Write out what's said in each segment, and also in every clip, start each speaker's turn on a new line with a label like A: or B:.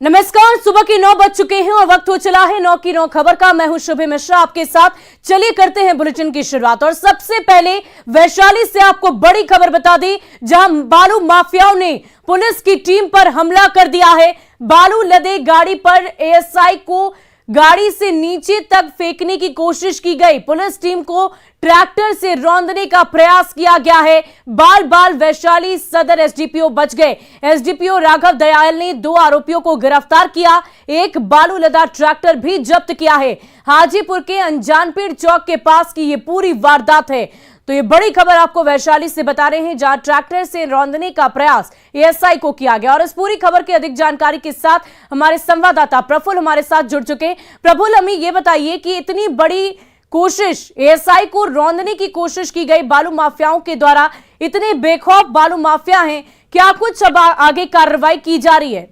A: नमस्कार, सुबह के 9 बज चुके हैं और वक्त हो चला है 9 की 9 खबर का। मैं हूं शुभे मिश्रा आपके साथ। चलिए करते हैं बुलेटिन की शुरुआत और सबसे पहले वैशाली से आपको बड़ी खबर बता दी, जहां बालू माफियाओं ने पुलिस की टीम पर हमला कर दिया है। बालू लदे गाड़ी पर एएसआई को गाड़ी से नीचे तक फेंकने की कोशिश की गई। पुलिस टीम को ट्रैक्टर से रौंदने का प्रयास किया गया है। बाल बाल वैशाली सदर एसडीपीओ बच गए। एसडीपीओ राघव दयाल ने 2 आरोपियों को गिरफ्तार किया, एक बालू लदा ट्रैक्टर भी जब्त किया है। हाजीपुर के अनजानपीर चौक के पास की यह पूरी वारदात है। तो ये बड़ी खबर आपको वैशाली से बता रहे हैं, जहां ट्रैक्टर से रौंदने का प्रयास एएसआई को किया गया। और इस पूरी खबर की अधिक जानकारी के साथ हमारे संवाददाता प्रफुल्ल हमारे साथ जुड़ चुके हैं। प्रफुल्ल, हमें ये बताइए कि इतनी बड़ी कोशिश, एएसआई को रौंदने की कोशिश की गई बालू माफियाओं के द्वारा, इतने बेखौफ बालू माफिया हैं, क्या कुछ अब आगे कार्रवाई की जा रही है?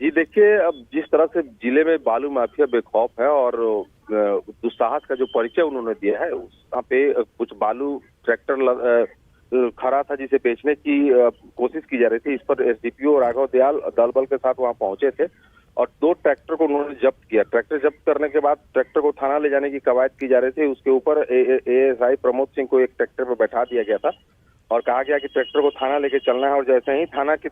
B: जी देखिए, अब जिस तरह से जिले में बालू माफिया बेखौफ है और दुस्साहस का जो परिचय उन्होंने दिया है, वहाँ पे कुछ बालू ट्रैक्टर खड़ा था जिसे बेचने की कोशिश की जा रही थी। इस पर एसडीपीओ राघव दयाल दल बल के साथ वहाँ पहुंचे थे और 2 ट्रैक्टर को उन्होंने जब्त किया। ट्रैक्टर जब्त करने के बाद ट्रैक्टर को थाना ले जाने की कवायद की जा रही थी। उसके ऊपर एएसआई प्रमोद सिंह को एक ट्रैक्टर पर बैठा दिया गया था और कहा गया कि ट्रैक्टर को थाना लेके चलना है। और जैसे ही थाना के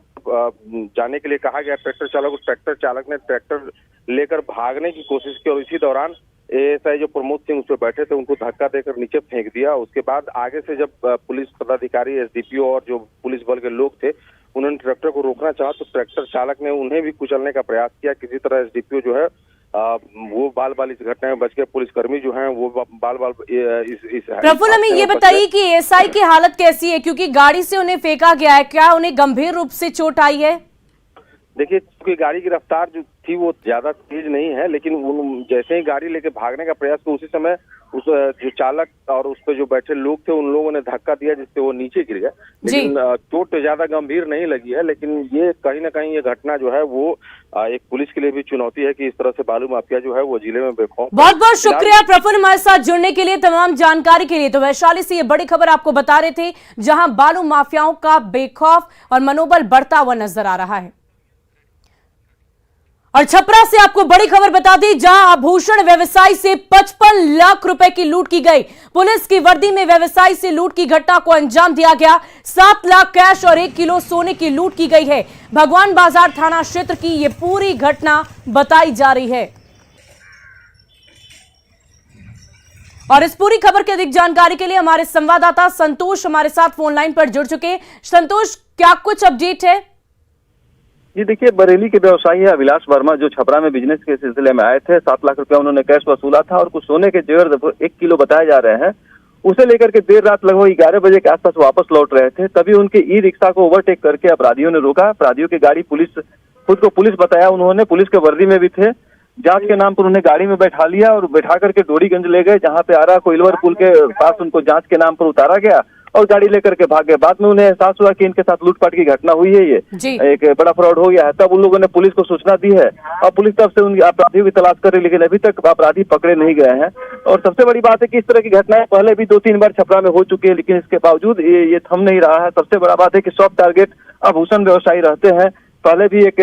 B: जाने के लिए कहा गया ट्रैक्टर चालक ने ट्रैक्टर लेकर भागने की कोशिश की और इसी दौरान एएसआई जो प्रमोद सिंह उस पर बैठे थे उनको धक्का देकर नीचे फेंक दिया। उसके बाद आगे से जब पुलिस पदाधिकारी, एसडीपीओ और जो पुलिस बल के लोग थे, उन्होंने ट्रैक्टर को रोकना चाहा तो ट्रैक्टर चालक ने उन्हें भी कुचलने का प्रयास किया। किसी तरह एसडीपीओ जो है वो बाल बाल इस घटना में बच गए। पुलिसकर्मी जो हैं वो बाल बाल इस
A: प्रफुल्ल, हमें ये बताइए कि एएसआई की हालत कैसी है, क्योंकि गाड़ी से उन्हें फेंका गया है, क्या उन्हें गंभीर रूप से चोट आई है?
B: देखिए, क्योंकि गाड़ी की रफ्तार जो थी वो ज्यादा तेज नहीं है, लेकिन जैसे ही गाड़ी लेके भागने का प्रयास किया उसी समय उस जो चालक और उस पर जो बैठे लोग थे उन लोगों ने धक्का दिया जिससे वो नीचे गिर गया। लेकिन चोट तो ज्यादा गंभीर नहीं लगी है, लेकिन ये कहीं ना कहीं ये घटना जो है वो एक पुलिस के लिए भी चुनौती है कि इस तरह से बालू माफिया जो है वो जिले में बेखौफ।
A: बहुत बहुत शुक्रिया प्रफुल्ल हमारे साथ जुड़ने के लिए, तमाम जानकारी के लिए। तो वैशाली से ये बड़ी खबर आपको बता रहे थे, जहां बालू माफियाओं का बेखौफ और मनोबल बढ़ता हुआ नजर आ रहा है। और छपरा से आपको बड़ी खबर बता दी, जहां आभूषण व्यवसायी से 55 लाख रुपए की लूट की गई। पुलिस की वर्दी में व्यवसायी से लूट की घटना को अंजाम दिया गया। 7 लाख कैश और 1 किलो सोने की लूट की गई है। भगवान बाजार थाना क्षेत्र की यह पूरी घटना बताई जा रही है। और इस पूरी खबर की अधिक जानकारी के लिए हमारे संवाददाता संतोष हमारे साथ फोन लाइन पर जुड़ चुके हैं। संतोष, क्या कुछ अपडेट है?
C: जी देखिए, बरेली के व्यवसायी है अभिलाष वर्मा, जो छपरा में बिजनेस के सिलसिले में आए थे। 7 लाख रुपया उन्होंने कैश वसूला था और कुछ सोने के जेवर 1 किलो बताए जा रहे हैं। उसे लेकर के देर रात लगभग 11 बजे के आसपास वापस लौट रहे थे। तभी उनके ई रिक्शा को ओवरटेक करके अपराधियों ने रोका। अपराधियों की गाड़ी खुद को पुलिस बताया उन्होंने, पुलिस के वर्दी में भी थे। जांच के नाम पर उन्हें गाड़ी में बैठा लिया और बैठा करके डोरीगंज ले गए, जहां पे आरा कोइलवर पुल के पास उनको जांच के नाम पर उतारा गया और गाड़ी लेकर के भाग गए। बाद में उन्हें एहसास हुआ कि इनके साथ लूटपाट की घटना हुई है, ये एक बड़ा फ्रॉड हो गया है। तब उन लोगों ने पुलिस को सूचना दी है और पुलिस तब से उन अपराधियों की तलाश कर रही, लेकिन अभी तक अपराधी पकड़े नहीं गए हैं। और सबसे बड़ी बात है कि इस तरह की घटनाएं पहले भी 2-3 बार छपरा में हो चुकी है, लेकिन इसके बावजूद ये थम नहीं रहा है। सबसे बड़ा बात है कि सॉफ्ट टारगेट आभूषण व्यवसायी रहते हैं। पहले भी एक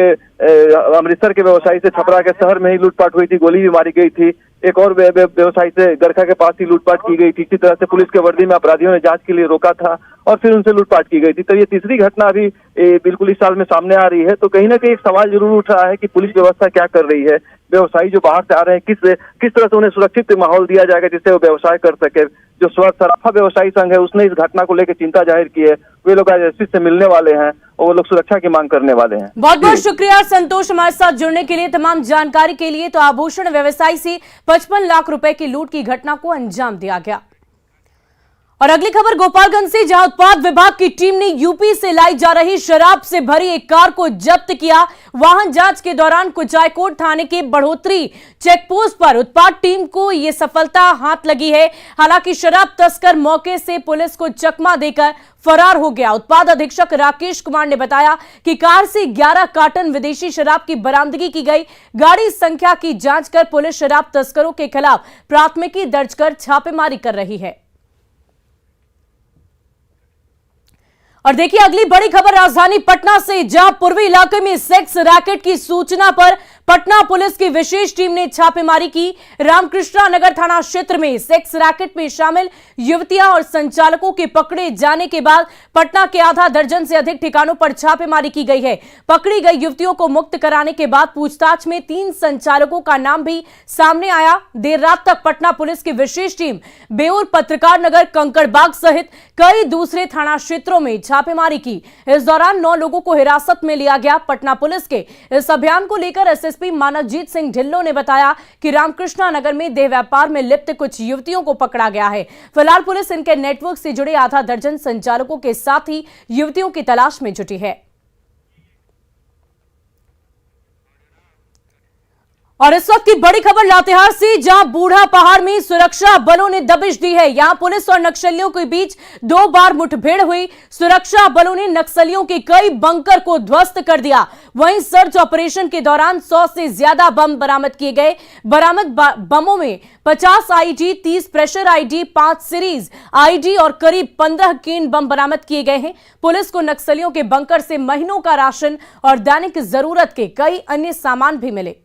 C: अमृतसर के व्यवसायी से छपरा के शहर में ही लूटपाट हुई थी, गोली भी मारी गई थी। एक और व्यवसायी से गरखा के पास ही लूटपाट की गई थी। इसी तरह से पुलिस के वर्दी में अपराधियों ने जांच के लिए रोका था और फिर उनसे लूटपाट की गई थी। तो ये तीसरी घटना अभी बिल्कुल इस साल में सामने आ रही है। तो कहीं ना कहीं एक सवाल जरूर उठ रहा है कि पुलिस व्यवस्था क्या कर रही है। व्यवसायी जो बाहर से आ रहे हैं, किस तरह से उन्हें सुरक्षित माहौल दिया जाएगा जिससे वो व्यवसाय कर सके। जो सराफा व्यवसायी संघ है उसने इस घटना को लेकर चिंता जाहिर की है। वे लोग आज एसपी से मिलने वाले हैं और वो लोग सुरक्षा की मांग करने वाले हैं।
A: बहुत बहुत शुक्रिया संतोष हमारे साथ जुड़ने के लिए, तमाम जानकारी के लिए। तो आभूषण व्यवसायी से 55 लाख रुपए की लूट की घटना को अंजाम दिया गया। और अगली खबर गोपालगंज से, जहां उत्पाद विभाग की टीम ने यूपी से लाई जा रही शराब से भरी एक कार को जब्त किया। वाहन जांच के दौरान कुचायकोट थाने के बढ़ोतरी चेकपोस्ट पर उत्पाद टीम को यह सफलता हाथ लगी है। हालांकि शराब तस्कर मौके से पुलिस को चकमा देकर फरार हो गया। उत्पाद अधीक्षक राकेश कुमार ने बताया कि कार से 11 कार्टन विदेशी शराब की बरामदगी की गई। गाड़ी संख्या की जांच कर पुलिस शराब तस्करों के खिलाफ प्राथमिकी दर्ज कर छापेमारी कर रही है। और देखिए अगली बड़ी खबर राजधानी पटना से, जहां पूर्वी इलाके में सेक्स रैकेट की सूचना पर पटना पुलिस की विशेष टीम ने छापेमारी की। रामकृष्णा नगर थाना क्षेत्र में सेक्स रैकेट में शामिल युवतियां और संचालकों के पकड़े जाने के बाद पटना के आधा दर्जन से अधिक ठिकानों पर छापेमारी की गई है। पकड़ी गई युवतियों को मुक्त कराने के बाद पूछताछ में 3 संचालकों का नाम भी सामने आया। देर रात तक पटना पुलिस की विशेष टीम बेउर, पत्रकार नगर, कंकड़बाग सहित कई दूसरे थाना क्षेत्रों में छापेमारी की। इस दौरान 9 लोगों को हिरासत में लिया गया। पटना पुलिस के इस अभियान को लेकर एसएसपी मानवजीत सिंह ढिल्लों ने बताया कि रामकृष्णा नगर में देह व्यापार में लिप्त कुछ युवतियों को पकड़ा गया है। फिलहाल पुलिस इनके नेटवर्क से जुड़े आधा दर्जन संचालकों के साथ ही युवतियों की तलाश में जुटी है। और इस वक्त की बड़ी खबर लातेहार से, जहां बूढ़ा पहाड़ में सुरक्षा बलों ने दबिश दी है। यहां पुलिस और नक्सलियों के बीच 2 बार मुठभेड़ हुई। सुरक्षा बलों ने नक्सलियों के कई बंकर को ध्वस्त कर दिया। वहीं सर्च ऑपरेशन के दौरान 100 से ज्यादा बम बरामद किए गए। बरामद बमों में 50 ID, 30 pressure ID, 5 series ID और करीब 15 केन बम बरामद किए गए हैं। पुलिस को नक्सलियों के बंकर से महीनों का राशन और दैनिक जरूरत के कई अन्य सामान भी मिले।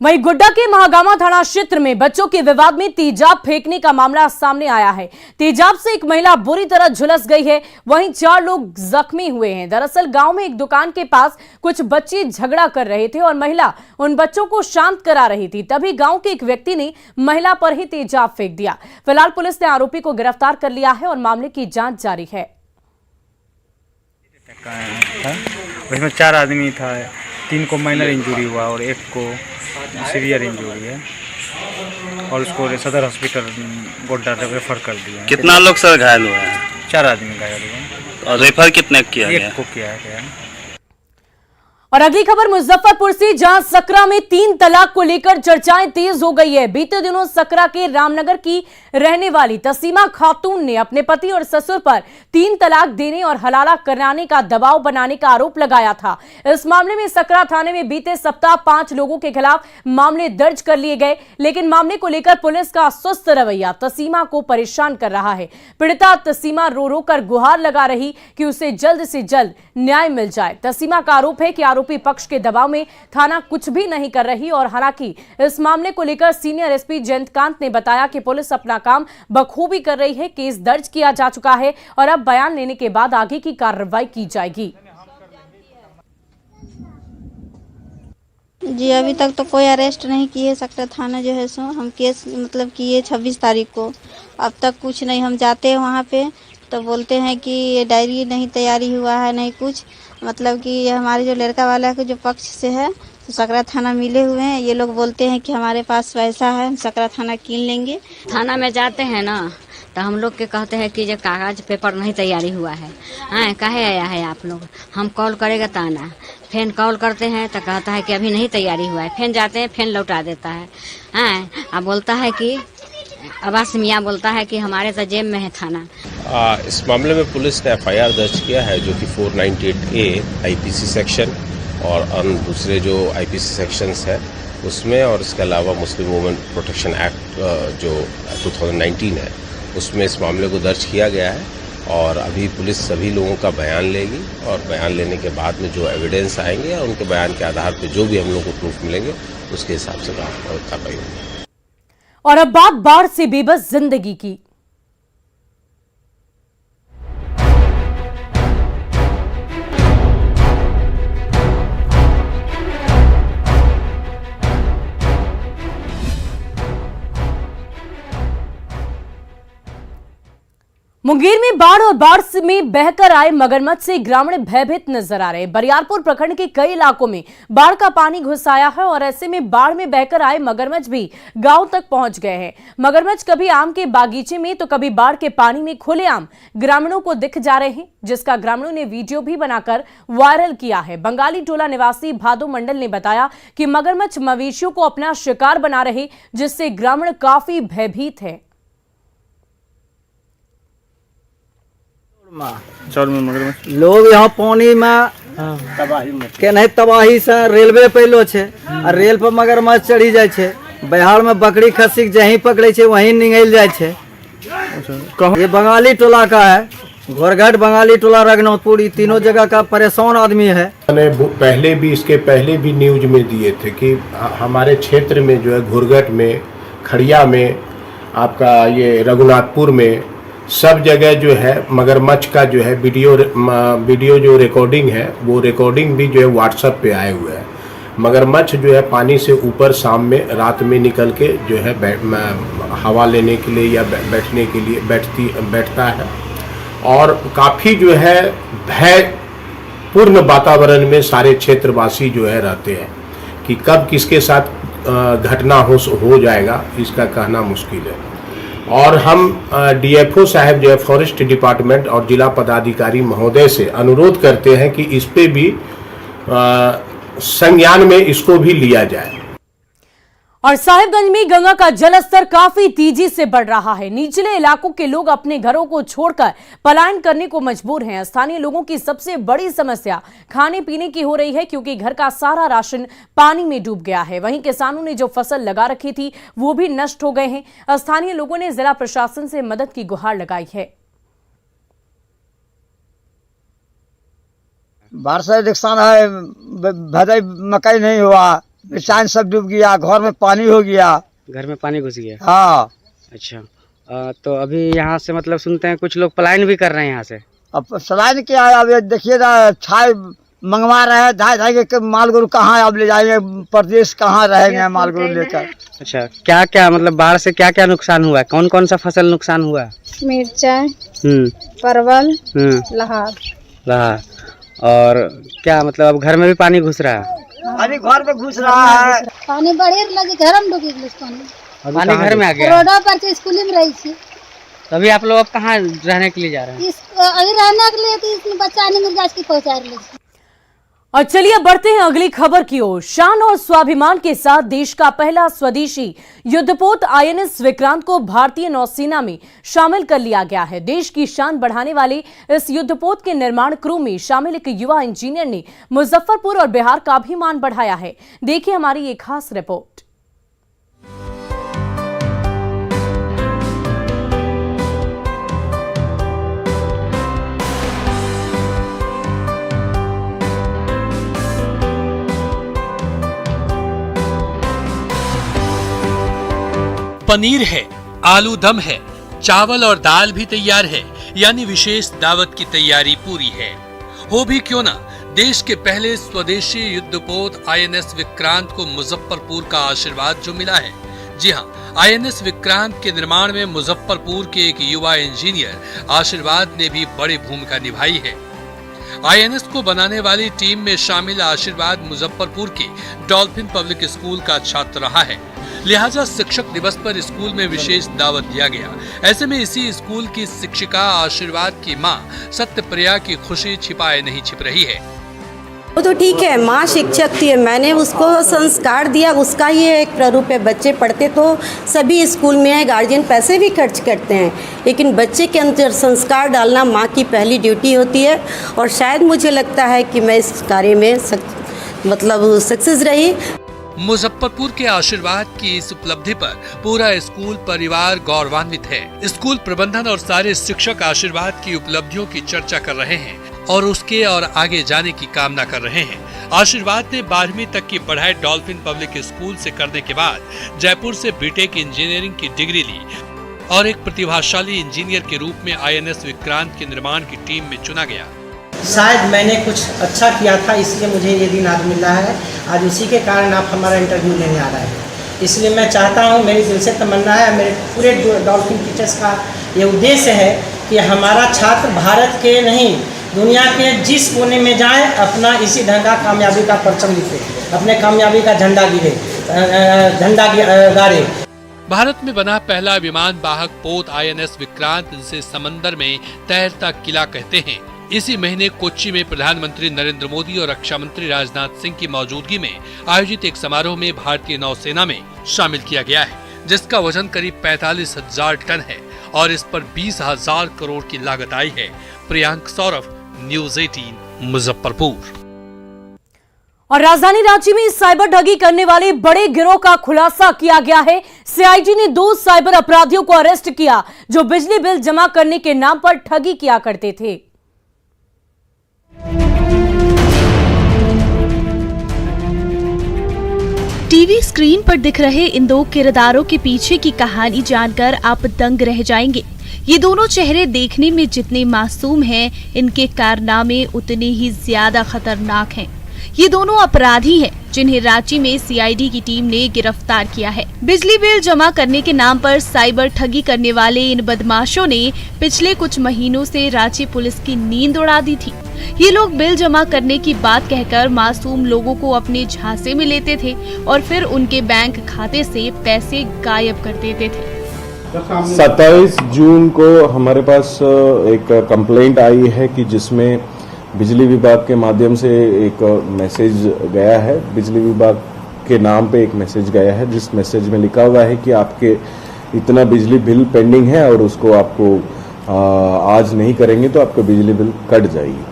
A: वहीं गोड्डा के महागामा थाना क्षेत्र में बच्चों के विवाद में तेजाब फेंकने का मामला सामने आया है। तेजाब से एक महिला बुरी तरह झुलस गई है। वहीं 4 लोग जख्मी हुए हैं। दरअसल गांव में एक दुकान के पास कुछ बच्चे झगड़ा कर रहे थे और महिला उन बच्चों को शांत करा रही थी। तभी गांव के एक व्यक्ति ने महिला पर ही तेजाब फेंक दिया। फिलहाल पुलिस ने आरोपी को गिरफ्तार कर लिया है और मामले की जांच जारी है।
D: उसमें 4 आदमी था, 3 को माइनर इंजरी हुआ और 1 को सीवियर इंजरी है और उसको सदर हॉस्पिटल गोड्डा रेफर कर दिया।
E: कितना लोग सर घायल हुए हैं?
D: 4 आदमी घायल हुए
E: और रेफर कितने किया गया?
D: 1 को किया गया।
A: और अगली खबर मुजफ्फरपुर से, जहां सकरा में 3 तलाक को लेकर चर्चाएं तेज हो गई है। बीते दिनों सकरा के रामनगर की रहने वाली तसीमा खातून ने अपने पति और ससुर पर 3 तलाक देने और हलाला कराने का दबाव बनाने का आरोप लगाया था। इस मामले में सकरा थाने में बीते सप्ताह 5 लोगों के खिलाफ मामले दर्ज कर लिए गए, लेकिन मामले को लेकर पुलिस का सुस्त रवैया तसीमा को परेशान कर रहा है। पीड़िता तसीमा रो रो कर गुहार लगा रही कि उसे जल्द से जल्द न्याय मिल जाए। तसीमा का आरोप है कि आरोपी पक्ष के दबाव में थाना कुछ भी नहीं कर रही और हालांकि इस मामले को लेकर सीनियर एसपी जयंतकांत ने बताया कि पुलिस अपना काम बखूबी कर रही है। केस दर्ज किया जा चुका है और अब बयान लेने के बाद आगे की कार्रवाई की जाएगी।
F: जी अभी तक तो कोई अरेस्ट नहीं किए सकता थाना जो है सो हम केस मतलब किए 26 तारीख को। अब तक कुछ नहीं। हम जाते हैं वहाँ पे तो बोलते हैं कि ये डायरी नहीं तैयारी हुआ है, नहीं कुछ मतलब कि हमारे जो लड़का वाला के जो पक्ष से है तो सकरा थाना मिले हुए हैं। ये लोग बोलते हैं कि हमारे पास पैसा है, हम सकरा थाना कीन लेंगे।
G: थाना में जाते हैं ना तो हम लोग के कहते हैं कि जो कागज पेपर नहीं तैयारी हुआ है, हाँ काहे आया है आप लोग, हम कॉल करेगा ताना, फिर कॉल करते हैं तो कहता है कि अभी नहीं तैयारी हुआ है, फिर जाते हैं फिर लौटा देता है। हाँ अब बोलता है कि अब्बास मियाँ बोलता है कि हमारे तो जेब में है थाना।
H: इस मामले में पुलिस ने एफआईआर दर्ज किया है जो कि 498A आईपीसी सेक्शन और अन्य दूसरे जो आईपीसी सेक्शंस है उसमें, और इसके अलावा मुस्लिम वुमेन प्रोटेक्शन एक्ट जो 2019 है उसमें इस मामले को दर्ज किया गया है। और अभी पुलिस सभी लोगों का बयान लेगी और बयान लेने के बाद में जो एविडेंस आएंगे और उनके बयान के आधार पर जो भी हम लोग को प्रूफ मिलेंगे उसके हिसाब से कार्रवाई होगी।
A: और अब बात बाढ़ से बेबस जिंदगी की। मुंगेर में बाढ़ और बाढ़ में बहकर आए मगरमच्छ से ग्रामीण भयभीत नजर आ रहे हैं। बरियारपुर प्रखंड के कई इलाकों में बाढ़ का पानी घुस आया है और ऐसे में बाढ़ में बहकर आए मगरमच्छ भी गांव तक पहुंच गए हैं। मगरमच्छ कभी आम के बागीचे में तो कभी बाढ़ के पानी में खुलेआम ग्रामीणों को दिख जा रहे हैं, जिसका ग्रामीणों ने वीडियो भी बनाकर वायरल किया है। बंगाली टोला निवासी भादो मंडल ने बताया कि मगरमच्छ मवेशियों को अपना शिकार बना रहे, जिससे ग्रामीण काफी भयभीत है।
D: चौर में मगरमच्छ
I: लोग यहाँ पानी में के नहीं तबाही से रेलवे पैलो छे आ रेल पर मगरमच्छ चढ़ी जाए छे। बिहार में बकरी खस्सी जहीं पकड़े छे वहीं निगल जाए छे। ये बंगाली टोला का है, घोरघट बंगाली टोला रघुनाथपुर, ये तीनों जगह का परेशान आदमी है।
J: मैंने इसके पहले भी न्यूज में दिए थे कि हमारे क्षेत्र में जो है घोरघट में, खड़िया में, आपका ये रघुनाथपुर में, सब जगह जो है मगरमच्छ का जो है वीडियो जो रिकॉर्डिंग है वो रिकॉर्डिंग भी जो है व्हाट्सएप पे आए हुए हैं। मगरमच्छ जो है पानी से ऊपर शाम में रात में निकल के जो है हवा लेने के लिए या बैठने के लिए बैठता है और काफ़ी जो है भयपूर्ण वातावरण में सारे क्षेत्रवासी जो है रहते हैं कि कब किसके साथ घटना हो जाएगा इसका कहना मुश्किल है। और हम डीएफओ साहब जो है फॉरेस्ट डिपार्टमेंट और जिला पदाधिकारी महोदय से अनुरोध करते हैं कि इस पे भी संज्ञान में इसको भी लिया जाए।
A: और साहिबगंज में गंगा का जलस्तर काफी तेजी से बढ़ रहा है। निचले इलाकों के लोग अपने घरों को छोड़कर पलायन करने को मजबूर हैं। स्थानीय लोगों की सबसे बड़ी समस्या खाने पीने की हो रही है क्योंकि घर का सारा राशन पानी में डूब गया है। वहीं किसानों ने जो फसल लगा रखी थी वो भी नष्ट हो गए हैं। स्थानीय लोगों ने जिला प्रशासन से मदद की गुहार लगाई है।
I: बाढ़ से नुकसान है, भदई मकई नहीं हुआ, किसान सब डूब गया, घर में पानी हो गया,
K: घर में पानी घुस गया।
I: हाँ
K: अच्छा, तो अभी यहाँ से मतलब सुनते हैं कुछ लोग पलायन भी कर रहे हैं यहाँ से।
I: अब सलाइन क्या है, अब ये देखिए ना छाई मंगवा रहे हैं, ढाई के माल गोरू कहाँ अब ले जाएंगे, प्रदेश कहाँ रहेंगे माल गोरू लेकर।
K: अच्छा, क्या क्या मतलब बाढ़ से क्या क्या नुकसान हुआ है, कौन कौन सा फसल नुकसान हुआ है?
F: मिर्चा, परवल,
K: लहार। और क्या मतलब अब घर में भी पानी घुस रहा है?
I: पानी घर में घुस रहा है,
F: पानी बढ़े लगे घर में डूबी
K: पानी घर में आ गया।
F: रोडों पर स्कूल में रही थी।
K: तो अभी आप लोग अब कहाँ रहने के लिए जा रहे हैं?
F: अभी रहने के लिए तो इसमें बच्चा आने में गाछ की पहुँचा रहे।
A: और चलिए बढ़ते हैं अगली खबर की ओर। शान और स्वाभिमान के साथ देश का पहला स्वदेशी युद्धपोत आईएनएस विक्रांत को भारतीय नौसेना में शामिल कर लिया गया है। देश की शान बढ़ाने वाले इस युद्धपोत के निर्माण क्रू में शामिल एक युवा इंजीनियर ने मुजफ्फरपुर और बिहार का भी मान बढ़ाया है। देखिए हमारी ये खास रिपोर्ट।
L: पनीर है, आलू दम है, चावल और दाल भी तैयार है, यानी विशेष दावत की तैयारी पूरी है। हो भी क्यों ना, देश के पहले स्वदेशी युद्धपोत आईएनएस विक्रांत को मुजफ्फरपुर का आशीर्वाद जो मिला है। जी हाँ, आईएनएस विक्रांत के निर्माण में मुजफ्फरपुर के एक युवा इंजीनियर आशीर्वाद ने भी बड़ी भूमिका निभाई है। आईएनएस को बनाने वाली टीम में शामिल आशीर्वाद मुजफ्फरपुर के डॉल्फिन पब्लिक स्कूल का छात्र रहा है, लिहाजा शिक्षक दिवस पर स्कूल में विशेष दावत दिया गया। ऐसे में इसी स्कूल की शिक्षिका आशीर्वाद की मां सत्यप्रिया की खुशी छिपाए नहीं छिप रही है।
M: वो तो ठीक है, माँ शिक्षक थी, मैंने उसको संस्कार दिया, उसका ही एक प्ररूप है। बच्चे पढ़ते तो सभी स्कूल में है, गार्जियन पैसे भी खर्च करते हैं, लेकिन बच्चे के अंदर संस्कार डालना माँ की पहली ड्यूटी होती है। और शायद मुझे लगता है कि मैं इस कार्य में सक्सेस रही।
L: मुजफ्फरपुर के आशीर्वाद की इस उपलब्धि पर पूरा स्कूल परिवार गौरवान्वित है। स्कूल प्रबंधन और सारे शिक्षक आशीर्वाद की उपलब्धियों की चर्चा कर रहे हैं और उसके और आगे जाने की कामना कर रहे हैं। आशीर्वाद ने 12वीं तक की पढ़ाई डॉल्फिन पब्लिक स्कूल से करने के बाद जयपुर से बीटेक इंजीनियरिंग की डिग्री ली और एक प्रतिभाशाली इंजीनियर के रूप में आईएनएस विक्रांत के निर्माण की टीम में चुना गया।
N: शायद मैंने कुछ अच्छा किया था, इसलिए मुझे ये दिन आज मिला है। आज उसी के कारण आप हमारा इंटरव्यू लेने आ रहे हैं, इसलिए मैं चाहता हूँ, मेरी दिल से तमन्ना है, मेरे पूरे डॉल्फिन टीचर्स का ये उद्देश्य है कि हमारा छात्र भारत के नहीं दुनिया के जिस कोने में जाए अपना इसी ढंग का कामयाबी का परचम लिखे, अपने कामयाबी का झंडा गाड़े।
L: भारत में बना पहला विमान वाहक पोत आईएनएस विक्रांत, जिसे समंदर में तैरता किला कहते हैं, इसी महीने कोच्चि में प्रधानमंत्री नरेंद्र मोदी और रक्षा मंत्री राजनाथ सिंह की मौजूदगी में आयोजित एक समारोह में भारतीय नौसेना में शामिल किया गया है, जिसका वजन करीब 45,000 टन है और इस पर 20,000 करोड़ की लागत आई है। प्रियांक सौरभ, न्यूज़ 18 मुजफ्फरपुर।
A: और राजधानी रांची में साइबर ठगी करने वाले बड़े गिरोह का खुलासा किया गया है। सीआईडी ने 2 साइबर अपराधियों को अरेस्ट किया जो बिजली बिल जमा करने के नाम पर ठगी किया करते थे।
O: टीवी स्क्रीन पर दिख रहे इन 2 किरदारों के पीछे की कहानी जानकर आप दंग रह जाएंगे। ये दोनों चेहरे देखने में जितने मासूम हैं, इनके कारनामे उतने ही ज्यादा खतरनाक हैं। ये दोनों अपराधी हैं जिन्हें रांची में सीआईडी की टीम ने गिरफ्तार किया है। बिजली बिल जमा करने के नाम पर साइबर ठगी करने वाले इन बदमाशों ने पिछले कुछ महीनों से रांची पुलिस की नींद उड़ा दी थी। ये लोग बिल जमा करने की बात कहकर मासूम लोगों को अपने झांसे में लेते थे और फिर उनके बैंक खाते से पैसे गायब कर देते थे।
P: 27 जून को हमारे पास एक कंप्लेंट आई है कि जिसमें बिजली विभाग के माध्यम से एक मैसेज गया है। बिजली विभाग के नाम पे एक मैसेज गया है जिस मैसेज में लिखा हुआ है कि आपके इतना बिजली बिल पेंडिंग है और उसको आपको आज नहीं करेंगे तो आपका बिजली बिल कट जाएगी।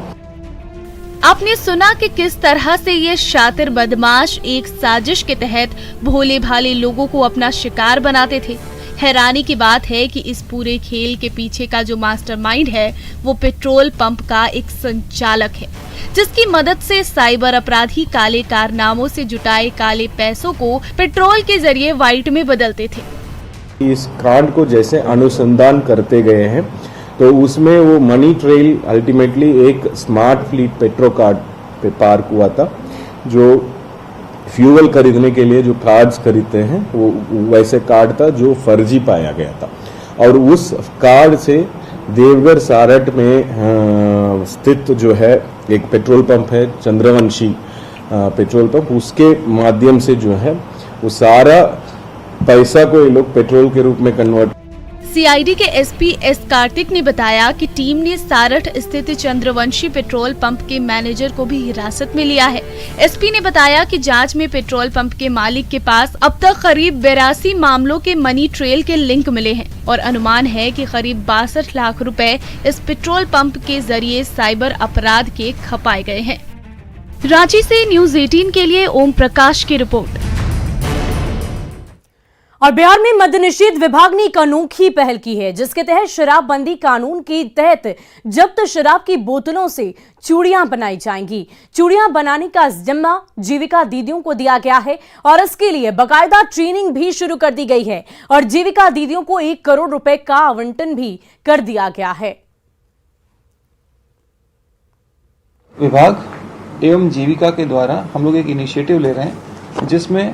O: आपने सुना कि किस तरह से ये शातिर बदमाश एक साजिश के तहत भोले भाले लोगों को अपना शिकार बनाते थे। हैरानी की बात है कि इस पूरे खेल के पीछे का जो मास्टरमाइंड है वो पेट्रोल पंप का एक संचालक है, जिसकी मदद से साइबर अपराधी काले कारनामों से जुटाए काले पैसों को पेट्रोल के जरिए व्हाइट में बदलते थे।
P: इस कांड को जैसे अनुसंधान करते गए हैं तो उसमें वो मनी ट्रेल अल्टीमेटली एक स्मार्ट फ्लीट पेट्रो कार्ड पे पार्क हुआ था, जो फ्यूल खरीदने के लिए जो कार्ड्स खरीदते हैं वो वैसे कार्ड था जो फर्जी पाया गया था। और उस कार्ड से देवघर सारठ में स्थित जो है एक पेट्रोल पंप है, चंद्रवंशी पेट्रोल पंप, उसके माध्यम से जो है वो सारा पैसा को ये लोग पेट्रोल के रूप में कन्वर्ट।
O: सीआईडी के एसपी एस कार्तिक ने बताया कि टीम ने सारठ स्थित चंद्रवंशी पेट्रोल पंप के मैनेजर को भी हिरासत में लिया है। एसपी ने बताया कि जांच में पेट्रोल पंप के मालिक के पास अब तक करीब 82 मामलों के मनी ट्रेल के लिंक मिले हैं और अनुमान है कि करीब 62 लाख रुपए इस पेट्रोल पंप के जरिए साइबर अपराध के खपाए गए हैं। रांची से न्यूज़ 18 के लिए ओम प्रकाश की रिपोर्ट।
A: और बिहार में मद्य निषेध विभाग ने एक अनोखी पहल की है जिसके तहत शराबबंदी कानून के तहत जब्त शराब की बोतलों से चूड़ियां बनाई जाएंगी। चूड़ियां बनाने का जिम्मा जीविका दीदियों को दिया गया है और इसके लिए बाकायदा ट्रेनिंग भी शुरू कर दी गई है और जीविका दीदियों को 1 करोड़ रुपए का आवंटन भी कर दिया गया है।
Q: विभाग एवं जीविका के द्वारा हम लोग एक इनिशिएटिव ले रहे हैं जिसमें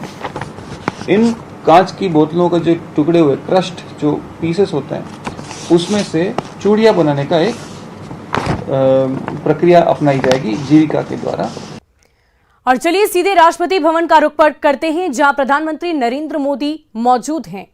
Q: इन कांच की बोतलों का जो टुकड़े हुए क्रस्ट जो पीसेस होते हैं उसमें से चूड़ियां बनाने का एक प्रक्रिया अपनाई जाएगी जीविका के द्वारा।
A: और चलिए सीधे राष्ट्रपति भवन का रुख करते हैं जहां प्रधानमंत्री नरेंद्र मोदी मौजूद हैं।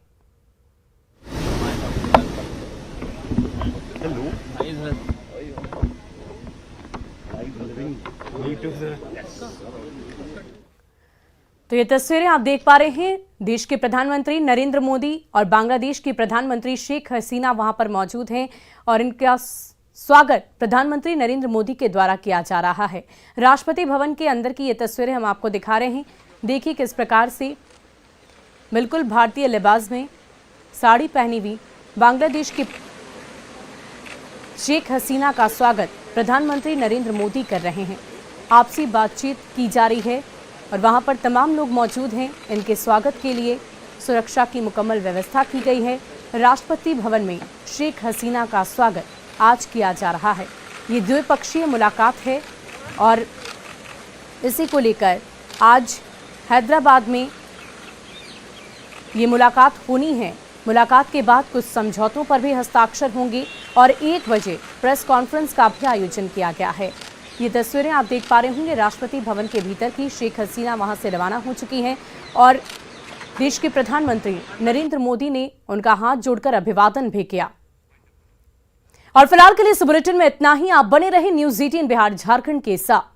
A: तो ये तस्वीरें आप देख पा रहे हैं, देश के प्रधानमंत्री नरेंद्र मोदी और बांग्लादेश की प्रधानमंत्री शेख हसीना वहां पर मौजूद हैं और इनका स्वागत प्रधानमंत्री नरेंद्र मोदी के द्वारा किया जा रहा है। राष्ट्रपति भवन के अंदर की ये तस्वीरें हम आपको दिखा रहे हैं। देखिए किस प्रकार से बिल्कुल भारतीय लिबास में साड़ी पहनी हुई बांग्लादेश की शेख हसीना का स्वागत प्रधानमंत्री नरेंद्र मोदी कर रहे हैं। आपसी बातचीत की जा रही है और वहां पर तमाम लोग मौजूद हैं। इनके स्वागत के लिए सुरक्षा की मुकम्मल व्यवस्था की गई है। राष्ट्रपति भवन में शेख हसीना का स्वागत आज किया जा रहा है। ये द्विपक्षीय मुलाकात है और इसी को लेकर आज हैदराबाद में ये मुलाकात होनी है। मुलाकात के बाद कुछ समझौतों पर भी हस्ताक्षर होंगे और 1 बजे प्रेस कॉन्फ्रेंस का भी आयोजन किया गया है। ये तस्वीरें आप देख पा रहे होंगे राष्ट्रपति भवन के भीतर की। शेख हसीना वहां से रवाना हो चुकी हैं और देश के प्रधानमंत्री नरेंद्र मोदी ने उनका हाथ जोड़कर अभिवादन भी किया। और फिलहाल के लिए इस बुलेटिन में इतना ही। आप बने रहे न्यूज़ 18 बिहार झारखंड के साथ।